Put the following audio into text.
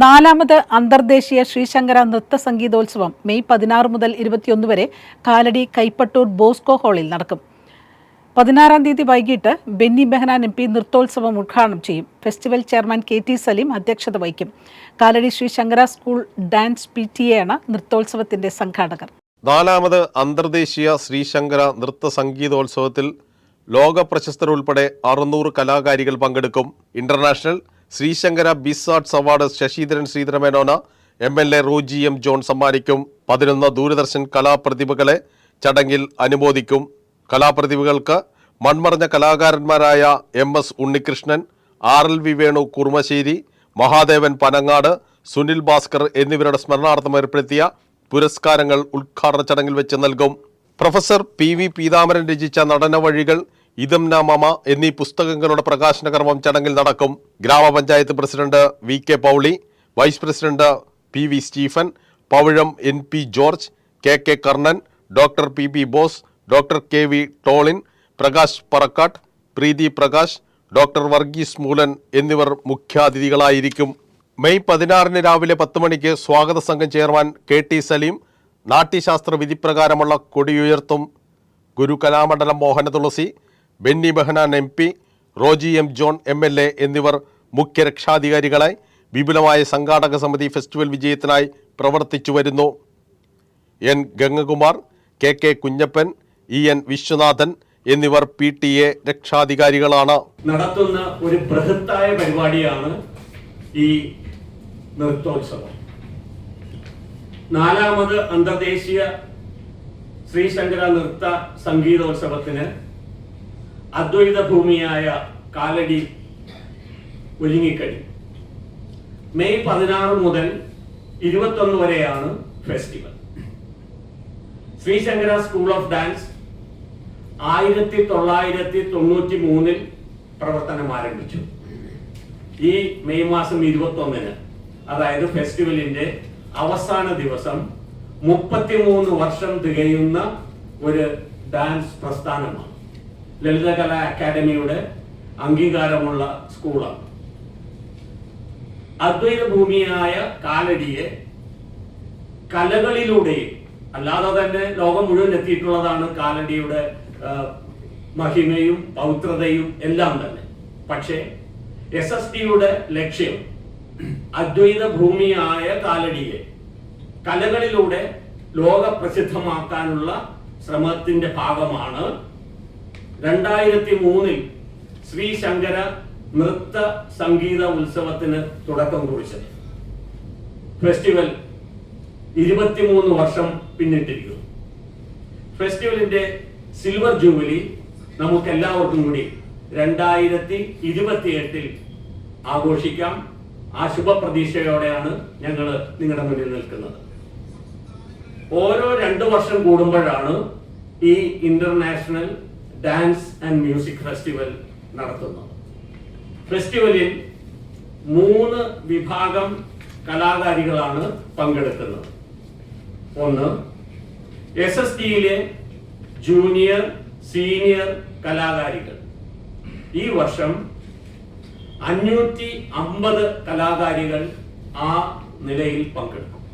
നാലാമത് അന്തർദേശീയ ശ്രീശങ്കര നൃത്ത സംഗീതോത്സവം മെയ് 16 മുതൽ 21 വരെ കാലടി കൈപ്പട്ടൂർ ബോസ്കോ ഹാളിൽ നടക്കും. 16-ാം തീയതി വൈകിട്ട് ബെന്നി ബെഹനാൻ MP നൃത്തോത്സവം ഉദ്ഘാടനം ചെയ്യും. ഫെസ്റ്റിവൽ ചെയർമാൻ KT സലീം അധ്യക്ഷത വഹിക്കും. Kalady Sree Sankara school dance PTA ആണ് നൃത്തോത്സവത്തിന്റെ സംഘാടകർ. നാലാമത് അന്തർദേശീയ ശ്രീശങ്കര നൃത്ത സംഗീതോത്സവത്തിൽ ലോക പ്രശസ്തരുൾപ്പെടെ 600 കലാകാരികൾ പങ്കെടുക്കും. ഇന്റർനാഷണൽ ശ്രീശങ്കര ബിസ് ആർട്സ് അവാർഡ് ശശീധരൻ ശ്രീധരമേനോന MLA റോജി M ജോൺ സമ്മാനിക്കും. 11 ദൂരദർശൻ കലാപ്രതിഭകളെ ചടങ്ങിൽ അനുമോദിക്കും. കലാപ്രതിഭകൾക്ക് മൺമറഞ്ഞ കലാകാരന്മാരായ MS ഉണ്ണികൃഷ്ണൻ, RLV വേണു കുറുമശ്ശേരി, മഹാദേവൻ പനങ്ങാട്, സുനിൽ ഭാസ്കർ എന്നിവരുടെ സ്മരണാർത്ഥം ഏർപ്പെടുത്തിയ പുരസ്കാരങ്ങൾ ഉദ്ഘാടന ചടങ്ങിൽ വെച്ച് നൽകും. പ്രൊഫസർ PV പീതാംബരൻ രചിച്ച നടന വഴികൾ, ഇദംന മമ എന്നീ പുസ്തകങ്ങളുടെ പ്രകാശന കർമ്മം ചടങ്ങിൽ നടക്കും. ഗ്രാമപഞ്ചായത്ത് president VK Pauly, vice president PV Stephen, Pavizham NP George, KK Karnan, doctor PP Bose, doctor KV Tolin, Prakash Parakkat, Preethi Prakash, doctor Varghese Moolan എന്നിവർ മുഖ്യാതിഥികളായിരിക്കും. മെയ് 16 രാവിലെ 10 മണിക്ക് സ്വാഗത സംഘം ചെയർമാൻ KT സലീം നാട്യശാസ്ത്ര വിധിപ്രകാരമുള്ള കൊടിയുയർത്തും. ഗുരു Kalamandalam Mohana Thulasi, Benny Behanan MP, Roji M John MLA എന്നിവർ മുഖ്യ രക്ഷാധികാരികളായി വിപുലമായ സംഘാടക സമിതി ഫെസ്റ്റിവൽ വിജയത്തിനായി പ്രവർത്തിച്ചു വരുന്നു. N ഗംഗകുമാർ, KK Kunjappan, EN Viswanathan എന്നിവർ PTA രക്ഷാധികാരികളാണ്. നടത്തുന്ന ഒരു ബൃഹത്തായ പരിപാടിയാണ് ഈ നൃത്തോത്സവം. നാലാമത് അന്തർദേശീയ ശ്രീശങ്കര നൃത്ത സംഗീതോത്സവത്തിന് അദ്വൈത ഭൂമിയായ കാലടി ഒരുങ്ങിക്കഴിഞ്ഞു. മെയ് 16 മുതൽ 21 വരെയാണ് festival. Sree Sankara school of dance 1993 പ്രവർത്തനം ആരംഭിച്ചു. ഈ മെയ് മാസം 21-ന്, അതായത് ഫെസ്റ്റിവലിന്റെ അവസാന ദിവസം, 33 വർഷം തികയുന്ന ഒരു ഡാൻസ് പ്രസ്ഥാനമാണ്. ലളിതകലാ അക്കാദമിയുടെ അംഗീകാരമുള്ള സ്കൂളാണ്. അദ്വൈത ഭൂമിയായ കാലടിയെ കലകളിലൂടെയും അല്ലാതെ തന്നെ ലോകം മുഴുവൻ എത്തിയിട്ടുള്ളതാണ് കാലടിയുടെ മഹിമയും പൗത്രതയും എല്ലാം തന്നെ. പക്ഷേ SSTയുടെ ലക്ഷ്യം അദ്വൈത ഭൂമിയായ കാലടിയെ കലകളിലൂടെ ലോക പ്രസിദ്ധമാക്കാനുള്ള ശ്രമത്തിന്റെ ഭാഗമാണ് 2003 ശ്രീശങ്കര നൃത്ത സംഗീത ഉത്സവത്തിന് തുടക്കം കുറിച്ചത്. ഫെസ്റ്റിവൽ 23 വർഷം പിന്നിട്ടിരിക്കുന്നു. ഫെസ്റ്റിവലിന്റെ സിൽവർ ജൂബിലി നമുക്ക് എല്ലാവർക്കും കൂടി 2028 ആഘോഷിക്കാം. ആ ശുഭപ്രതീക്ഷയോടെയാണ് ഞങ്ങൾ നിങ്ങളുടെ മുന്നിൽ നിൽക്കുന്നത്. ഓരോ 2 വർഷം കൂടുമ്പോഴാണ് ഈ international dance and music festival നടത്തുന്നത്. ഫെസ്റ്റിവലിൽ 3 വിഭാഗം കലാകാരികളാണ് പങ്കെടുക്കുന്നത്. ഒന്ന്, SSTയിലെ ജൂനിയർ, സീനിയർ കലാകാരികൾ. ഈ വർഷം 550 കലാകാരികൾ ആ നിലയിൽ പങ്കെടുക്കും.